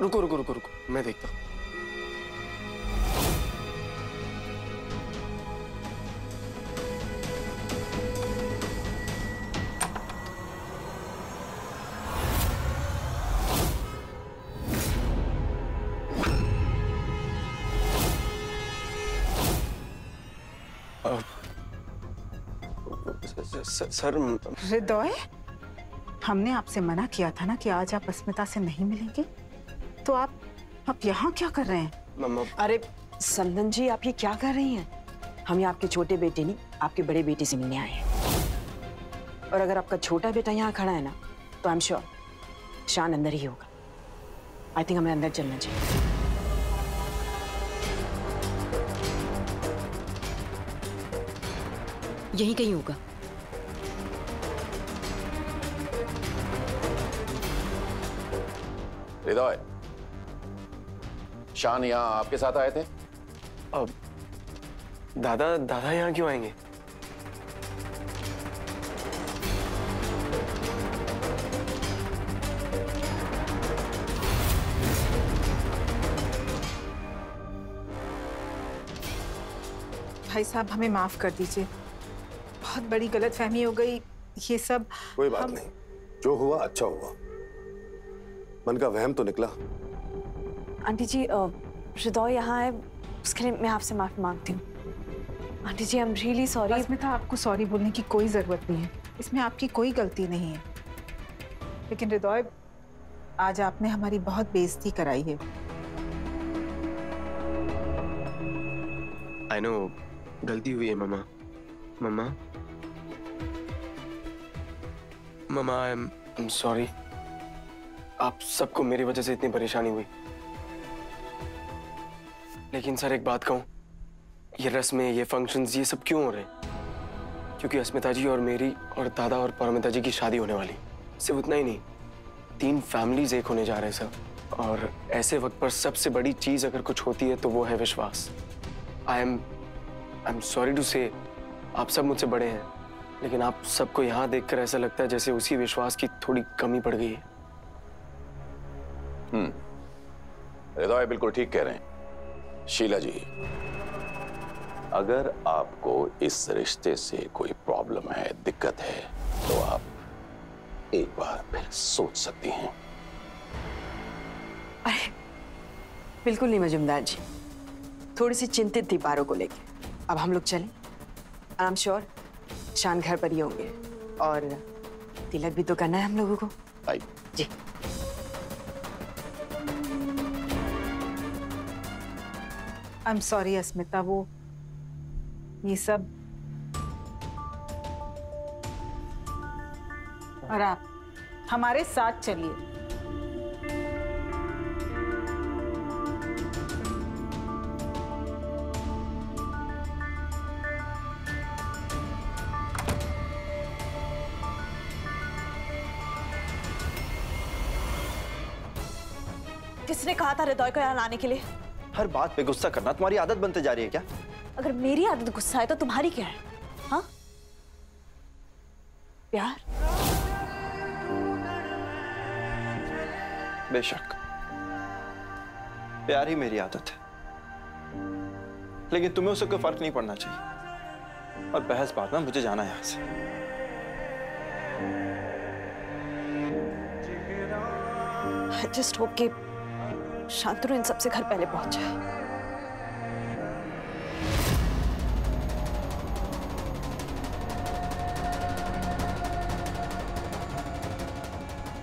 रुको रुको रुको रुको, मैं देखता हूँ। सर हृदय, हमने आपसे मना किया था ना कि आज आप अस्मिता से नहीं मिलेंगे, तो आप यहाँ क्या कर रहे हैं? मम्मा। अरे संदन जी, आप ये क्या कर रही हैं? हम यहाँ आपके छोटे बेटे नहीं, आपके बड़े बेटे से मिलने आए हैं। और अगर आपका छोटा बेटा यहाँ खड़ा है ना, तो आई एम श्योर शान अंदर ही होगा। आई थिंक हमें अंदर चलना चाहिए। यहीं कहीं होगा। हृदय, शान यहाँ आपके साथ आए थे? अब दादा यहाँ क्यों आएंगे? भाई साहब, हमें माफ कर दीजिए, बहुत बड़ी गलतफहमी हो गई। ये सब कोई बात नहीं, जो हुआ अच्छा हुआ। मन का वहम तो निकला। आंटी जी, हृदय यहाँ है, उसके लिए मैं आपसे माफी मांगती हूँ। Aunty ji, I am really sorry. Asmita, आपको सॉरी बोलने की कोई जरूरत नहीं है, इसमें आपकी कोई गलती नहीं है। लेकिन हृदय, आज आपने हमारी बहुत बेइज्जती कराई है। आई नो, गलती हुई है मम्मा। मम्मा मम्मा, आई एम सॉरी। आप सबको मेरी वजह से इतनी परेशानी हुई। लेकिन सर, एक बात कहूं, ये रस्में, ये फंक्शंस, ये सब क्यों हो रहे हैं? क्योंकि अस्मिता जी और मेरी और दादा और परमिता जी की शादी होने वाली। सिर्फ उतना ही नहीं, 3 फैमिलीज एक होने जा रहे हैं सर। और ऐसे वक्त पर सबसे बड़ी चीज अगर कुछ होती है तो वो है विश्वास। आई एम सॉरी टू से, आप सब मुझसे बड़े हैं, लेकिन आप सबको यहाँ देखकर ऐसा लगता है जैसे उसी विश्वास की थोड़ी कमी पड़ गई है। हृदय बिल्कुल ठीक कह रहे हैं। शीला जी, अगर आपको इस रिश्ते से कोई प्रॉब्लम है, दिक्कत है, तो आप एक बार फिर सोच सकती हैं। अरे बिल्कुल नहीं मजुमदार जी, थोड़ी सी चिंतित थी पारो को लेके। अब हम लोग चलें। आई एम श्योर शान घर पर ही होंगे, और तिलक भी तो करना है हम लोगों को। आई जी। आई एम सॉरी अस्मिता, वो ये सब। और आप हमारे साथ चलिए। किसने कहा था हृदय को यहाँ लाने के लिए? हर बात पे गुस्सा करना तुम्हारी आदत बनते जा रही है क्या? अगर मेरी आदत गुस्सा है तो तुम्हारी क्या है? हाँ, प्यार? बेशक प्यार ही मेरी आदत है, लेकिन तुम्हें उससे कोई फर्क नहीं पड़ना चाहिए। और बहस बात में मुझे जाना है यहां से। I just hope कि शांतनु इन सबसे घर पहले पहुंच जाए।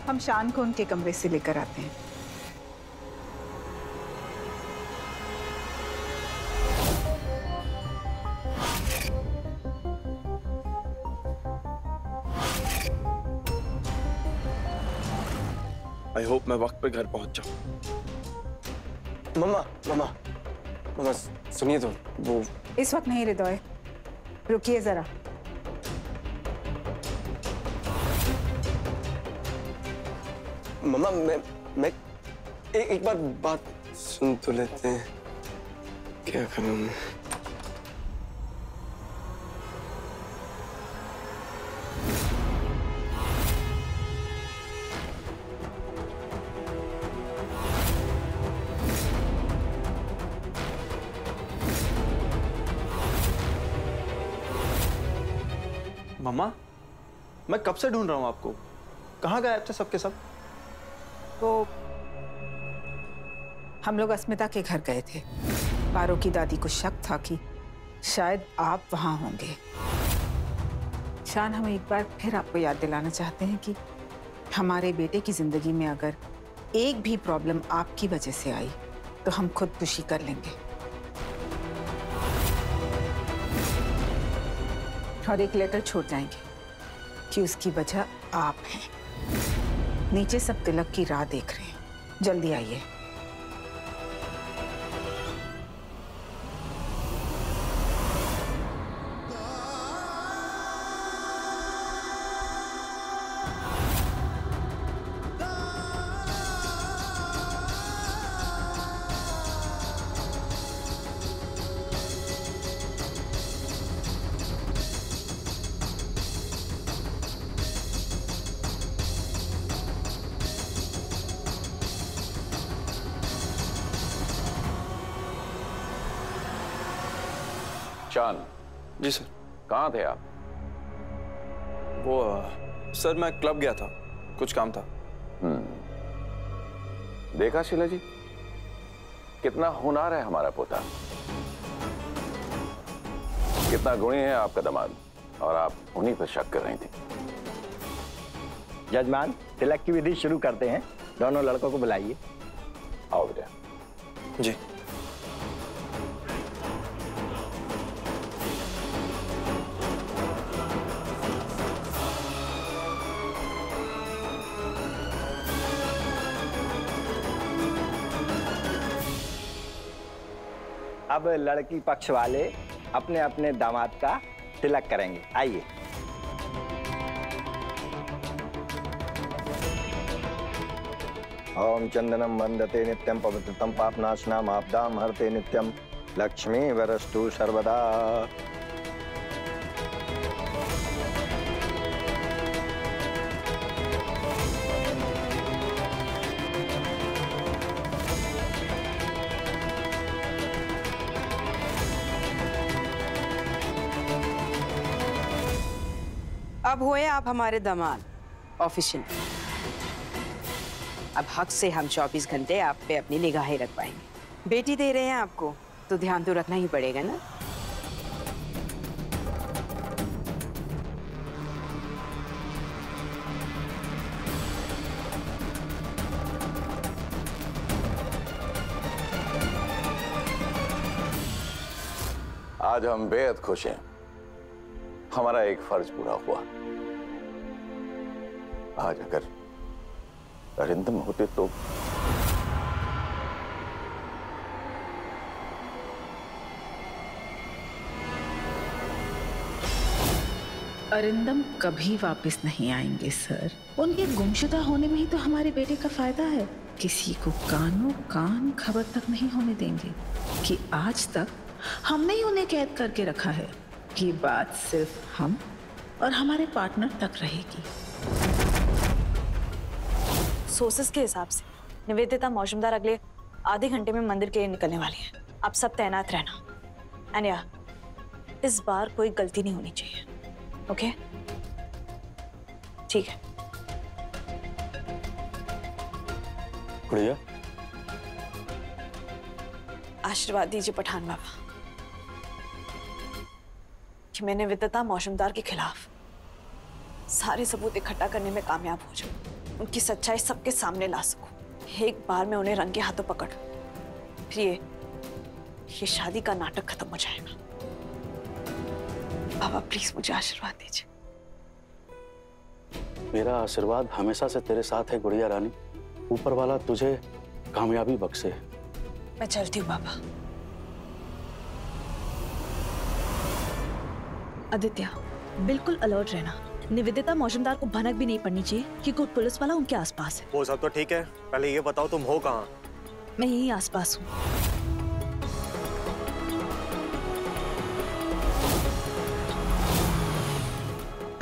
हम शान को उनके कमरे से लेकर आते हैं। आई होप मैं वक्त पे घर पहुंच जाऊं। मम्मा मम्मा मम्मा, सुनिए तो, वो इस वक्त नहीं हृदय, रुकिए जरा। मम्मा, मैं एक बार बात सुन तो लेते हैं। क्या करूं मैं? मम्मा, मैं कब से ढूंढ रहा हूँ आपको। कहाँ गायब थे सबके सब? तो हम लोग अस्मिता के घर गए थे। पारो की दादी को शक था कि शायद आप वहां होंगे। शान, हम एक बार फिर आपको याद दिलाना चाहते हैं कि हमारे बेटे की जिंदगी में अगर एक भी प्रॉब्लम आपकी वजह से आई तो हम खुदकुशी कर लेंगे। और एक लेटर छोड़ जाएंगे कि उसकी वजह आप हैं। नीचे सब तिलक की राह देख रहे हैं, जल्दी आइए। शान। जी सर। कहाँ थे आप? वो सर, मैं क्लब गया था, कुछ काम था। देखा शीला जी, कितना होनहार है हमारा पोता, कितना गुणी है आपका दामाद, और आप उन्हीं पर शक कर रही थी। जजमान, तिलक की विधि शुरू करते हैं। दोनों लड़कों को बुलाइए। आओ बेटा। जी। अब लड़की पक्ष वाले अपने अपने दामाद का तिलक करेंगे। आइए। ओम चंदनम वंदते नित्यम पवित्रतम पापनाशनाम आपदाम हरते नित्यम लक्ष्मी वरस्तु सर्वदा। अब हुए आप हमारे दामाद ऑफिशियल। अब हक से हम 24 घंटे आप पे अपनी निगाहें रख पाएंगे। बेटी दे रहे हैं आपको तो ध्यान तो रखना ही पड़ेगा ना। आज हम बेहद खुश हैं, हमारा एक फर्ज पूरा हुआ। आज अगर अरिंदम होते तो अरिंदम कभी वापस नहीं आएंगे सर। उनके गुमशुदा होने में ही तो हमारे बेटे का फायदा है। किसी को कानों कान खबर तक नहीं होने देंगे कि आज तक हमने ही उन्हें कैद करके रखा है। ये बात सिर्फ हम और हमारे पार्टनर तक रहेगी। सोर्सेस के हिसाब से निवेदिता मौजूमदार अगले आधे घंटे में मंदिर के लिए निकलने वाली है। आप सब तैनात रहना। एंड या, इस बार कोई गलती नहीं होनी चाहिए। ओके? ठीक है। बढ़िया। आशीर्वाद दीजिए पठान बाबा कि मैं निवेदिता मौजूमदार के खिलाफ सारे सबूत इकट्ठा करने में कामयाब हो जाऊं, उनकी सच्चाई सबके सामने ला सकूं। एक बार मैं उन्हें रंगे हाथों पकड़, फिर ये शादी का नाटक खत्म हो जाएगा। बाबा प्लीज मुझे आशीर्वाद दीजिए। मेरा आशीर्वाद हमेशा से तेरे साथ है गुड़िया रानी। ऊपर वाला तुझे कामयाबी बख्शे। मैं चलती हूँ बाबा। आदित्य, बिल्कुल अलर्ट रहना। निवेदिता मौजूमदार को भनक भी नहीं पड़नी चाहिए कि कोई पुलिस वाला उनके आसपास है। वो सब तो ठीक है, पहले ये बताओ तुम हो कहाँ? मैं यहीं आसपास हूँ।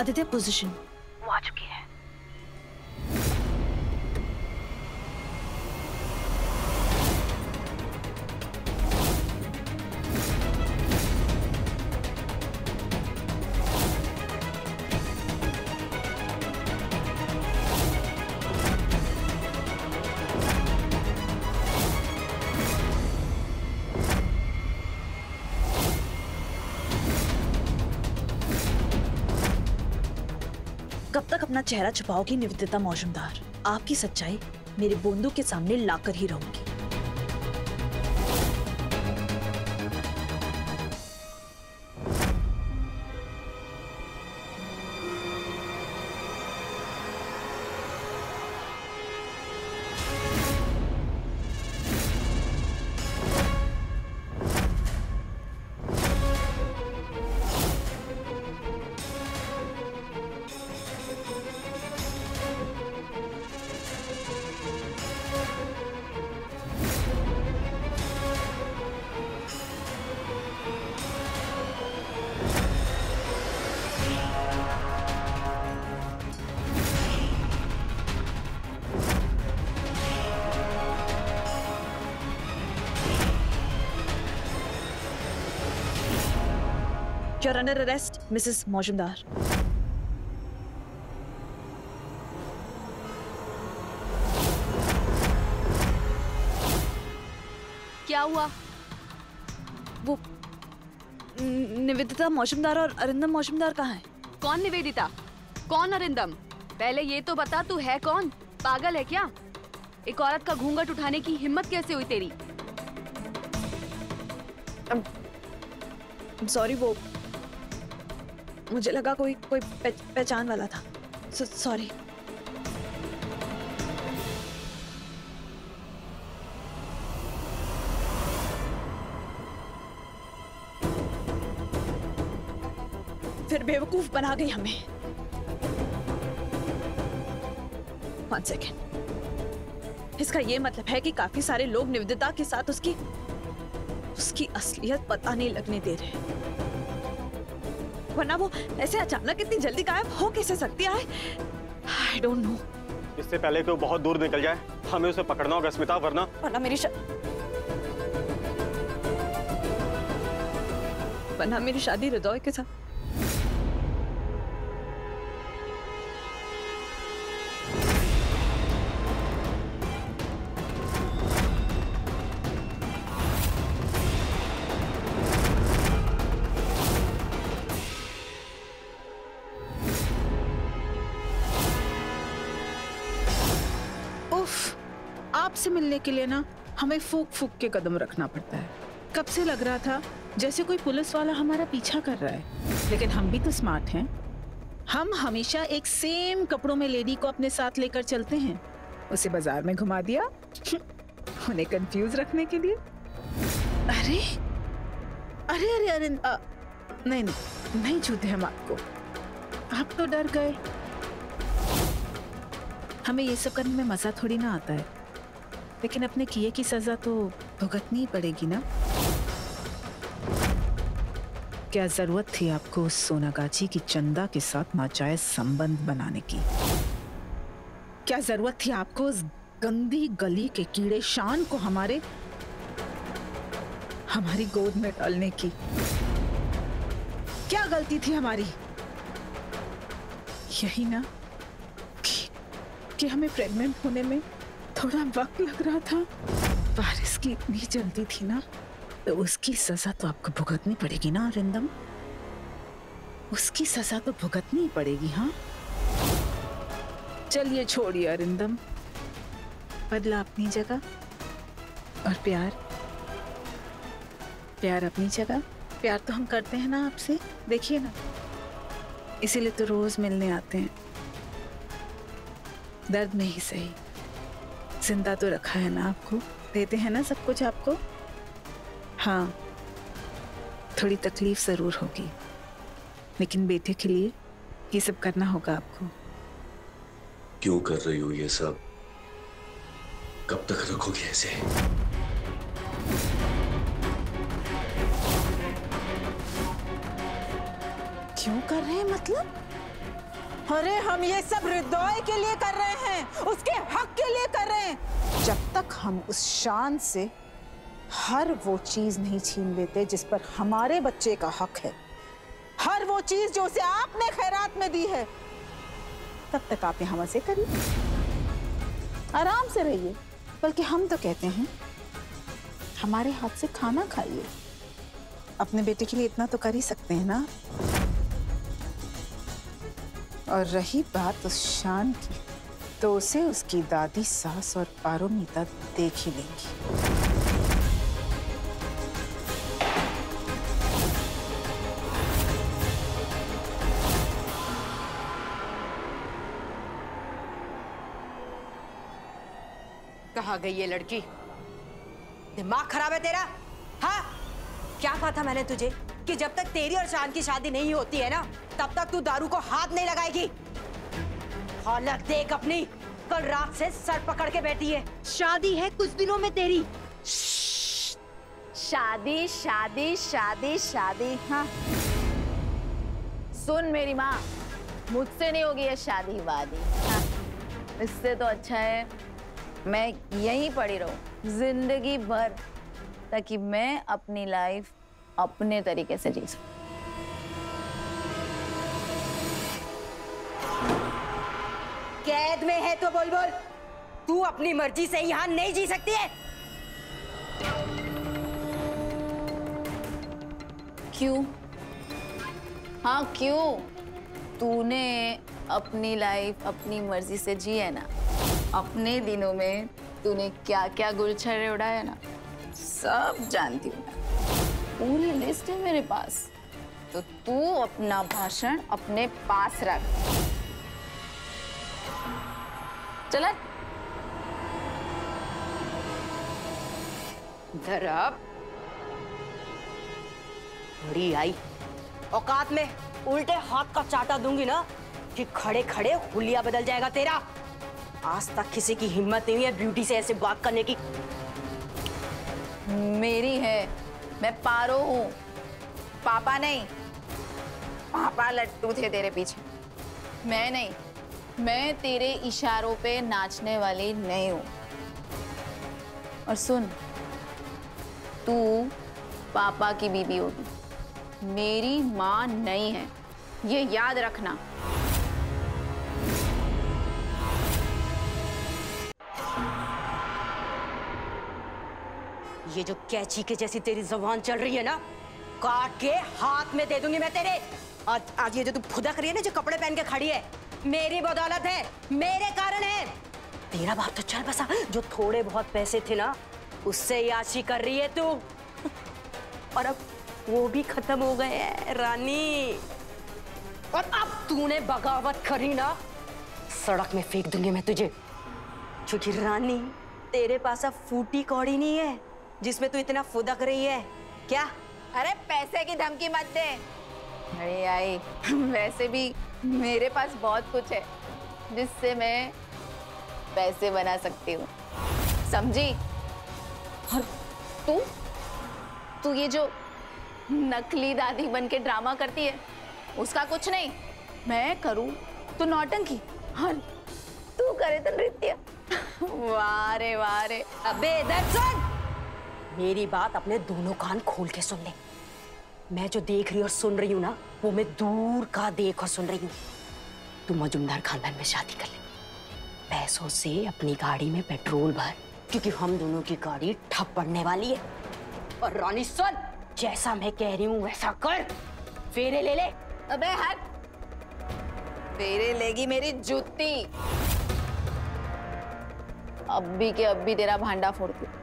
आदित्य, पोजीशन वो आ चुकी है। कब तक अपना चेहरा छुपाओगी निवेदिता मौजूमदार? आपकी सच्चाई मेरे बोंदू के सामने लाकर ही रहूंगी। You're under arrest, Mrs. मौजूमदार। क्या हुआ? वो निवेदिता मौजूमदार और अरिंदम मौजूमदार कहाँ हैं? कौन निवेदिता? कौन अरिंदम? पहले ये तो बता, तू है कौन? पागल है क्या? एक औरत का घूंघट उठाने की हिम्मत कैसे हुई तेरी? सॉरी, वो मुझे लगा कोई पहचान वाला था। सॉरी। फिर बेवकूफ बना गई हमें। 1 सेकेंड। इसका ये मतलब है कि काफी सारे लोग निवेदिता के साथ उसकी असलियत पता नहीं लगने दे रहे, वरना वो ऐसे अचानक इतनी जल्दी गायब हो कैसे सकती है? I don't know। इससे पहले कि वो बहुत दूर निकल जाए, हमें उसे पकड़ना होगा स्मिता, वरना मेरी शादी हृदय के साथ। आपसे मिलने के लिए ना हमें फूक फूक के कदम रखना पड़ता है। कब से लग रहा था जैसे कोई पुलिस वाला हमारा पीछा कर रहा है, लेकिन हम भी तो स्मार्ट हैं। हम हमेशा एक सेम कपड़ों में लेडी को अपने साथ लेकर चलते हैं। उसे बाजार में घुमा दिया उन्हें कंफ्यूज रखने के लिए। अरे अरे अरे अरे नहीं नहीं नहीं छूते हम आपको। आप तो डर गए। हमें ये सब करने में मजा थोड़ी ना आता है, लेकिन अपने किए की सजा तो भुगतनी पड़ेगी ना। क्या जरूरत थी आपको उस सोनागाची की चंदा के साथ नाजायज संबंध बनाने की? क्या जरूरत थी आपको उस गंदी गली के कीड़े शान को हमारी गोद में डालने की? क्या गलती थी हमारी? यही ना कि हमें प्रेग्नेंट होने में थोड़ा वक्त लग रहा था। वारिस की इतनी जल्दी थी ना, तो उसकी सजा तो आपको भुगतनी पड़ेगी ना अरिंदम। उसकी सजा तो भुगतनी ही पड़ेगी। हाँ चलिए छोड़िए अरिंदम, बदला अपनी जगह और प्यार अपनी जगह। प्यार तो हम करते हैं ना आपसे, देखिए ना, इसीलिए तो रोज मिलने आते हैं। दर्द में ही सही, जिंदा तो रखा है ना आपको, देते हैं ना सब कुछ आपको। हाँ थोड़ी तकलीफ जरूर होगी, लेकिन बेटे के लिए ये सब करना होगा आपको। क्यों कर रही हो ये सब? कब तक रखोगे ऐसे? क्यों कर रहे हैं मतलब? अरे हम ये सब हृदय के लिए कर रहे हैं, उसके हक के लिए कर रहे हैं। जब तक हम उस शान से हर वो चीज नहीं छीन लेते जिस पर हमारे बच्चे का हक है, हर वो चीज जो उसे आपने खैरात में दी है, तब तक आप यहाँ मजे करिए, आराम से रहिए। बल्कि हम तो कहते हैं हमारे हाथ से खाना खाइए। अपने बेटे के लिए इतना तो कर ही सकते हैं ना। और रही बात उस शान की, तो उसे उसकी दादी सास और पारोमिता देख ही लेंगी। कहाँ गई ये लड़की? दिमाग खराब है तेरा? हाँ, क्या कहा था मैंने तुझे कि जब तक तेरी और शान की शादी नहीं होती है ना, तब तक तू दारू को हाथ नहीं लगाएगी। हालत देख अपनी, कल रात से सर पकड़ के बैठी है। शादी है कुछ दिनों में तेरी। शादी शादी शादी शादी, हाँ। सुन मेरी माँ, मुझसे नहीं होगी ये शादी वादी, हाँ। इससे तो अच्छा है मैं यहीं पड़ी रहूं जिंदगी भर, ताकि मैं अपनी लाइफ अपने तरीके से जी सकूं। कैद में है तो बोल बोल, तू अपनी मर्जी से यहाँ नहीं जी सकती है। क्यों? हाँ क्यों? तूने अपनी लाइफ अपनी मर्जी से जी है ना। अपने दिनों में तूने क्या क्या गुलछर्रे उड़ाया ना, सब जानती हूँ। पूरी लिस्ट है मेरे पास, तो तू अपना भाषण अपने पास रख। चल इधर अब बड़ी आई औकात में, उल्टे हाथ का चाटा दूंगी ना कि खड़े खड़े हुलिया बदल जाएगा तेरा। आज तक किसी की हिम्मत नहीं है ब्यूटी से ऐसे बात करने की। मेरी है, मैं पारो हूँ, पापा नहीं। पापा लट्टू थे तेरे पीछे, मैं नहीं। मैं तेरे इशारों पे नाचने वाली नहीं हूँ। और सुन, तू पापा की बीबी होगी, मेरी माँ नहीं है, ये याद रखना। ये जो कैंची के जैसी तेरी जुबान चल रही है ना, काट के हाथ में दे दूंगी मैं तेरे। आज ये जो तू फुदक रही है ना, जो कपड़े पहन के खड़ी है, मेरी बदौलत है, मेरे कारण है। तेरा बाप तो चल बसा, जो थोड़े बहुत पैसे थे ना, उससे याशी कर रही है तू। और अब वो भी खत्म हो गए हैं रानी। और अब तूने बगावत करी ना, सड़क में फेंक दूंगी मैं तुझे। क्योंकि रानी, तेरे पास अब फूटी कौड़ी नहीं है जिसमें तू इतना फुदक रही है क्या? अरे पैसे की धमकी मत दे। अरे आई, वैसे भी मेरे पास बहुत कुछ है जिससे मैं पैसे बना सकती हूँ, समझी? और तू ये जो नकली दादी बन के ड्रामा करती है, उसका कुछ नहीं। मैं करूँ तो नौटंकी और तू करे तो नृत्य। वाह रे वाह रे। अबे इधर सुन, मेरी बात अपने दोनों कान खोल के सुन ले। मैं जो देख रही और सुन रही हूँ ना, वो मैं दूर का देख और सुन रही हूँ। तू मजुमदार खानदान में शादी कर ले, पैसों से अपनी गाड़ी में पेट्रोल भर, क्योंकि हम दोनों की गाड़ी ठप पड़ने वाली है। और रानी सुन, जैसा मैं कह रही हूँ वैसा कर, फेरे ले ले। अबे हट, फेरे लेगी मेरी जूती। अब भी के अब भी तेरा भांडा फोड़ती हूँ,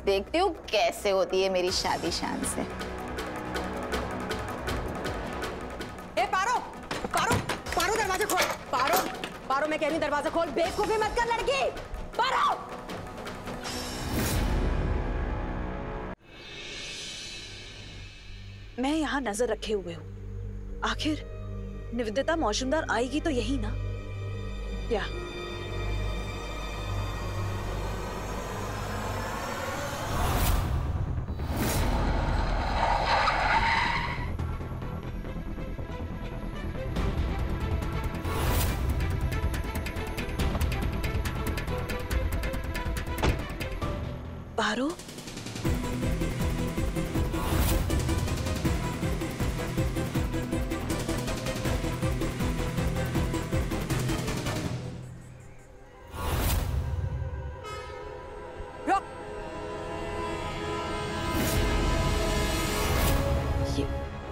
देखती हूँ कैसे होती है मेरी शादी शान से। ए पारो, पारो, पारो दरवाजा खोल। पारो, पारो मैं कह रही हूँ दरवाजा खोल। बेवकूफी मत कर लड़की। पारो। मैं यहाँ नजर रखे हुए हूँ, आखिर निवेदिता मौजूमदार आएगी तो यही ना? क्या पारो?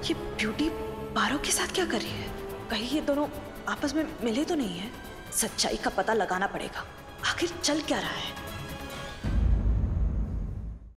ये ब्यूटी पारो के साथ क्या कर रही है? कहीं ये दोनों आपस में मिले तो नहीं है? सच्चाई का पता लगाना पड़ेगा, आखिर चल क्या रहा है।